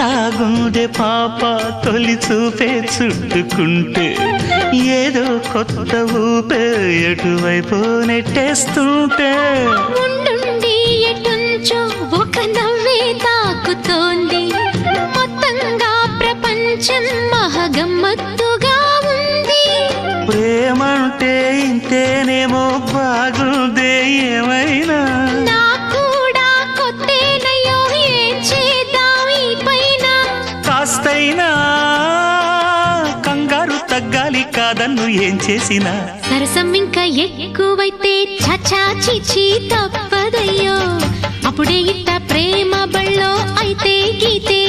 ఎట్టాగుందే పాప తొలి చూపే చుట్టుకుంటే ఏదో కొత్త ఊపే ఎటువైపు నెట్టేస్తుంటే ఉండుండి ఎటుంచో ఒక నవ్వే తాకుతోంది మొత్తంగా ప్రపంచం మహగమ్మత్తుగా ఉంది ప్రేమంటే ఇంతేనేమో బాగుందే ఏమైనా నాకు కూడా కొత్తేనయ్యో ఏం చేద్దాం ఈ పైన కాస్తైనా కంగారు తగ్గాలి కాదన్ను ఏం చేసినా సరసం ఇంకా ఎక్కువైతే చచా చిచి తప్పదయ్యో అప్పుడే ఇట్ట ప్రేమ బళ్ళో అయితే గీతే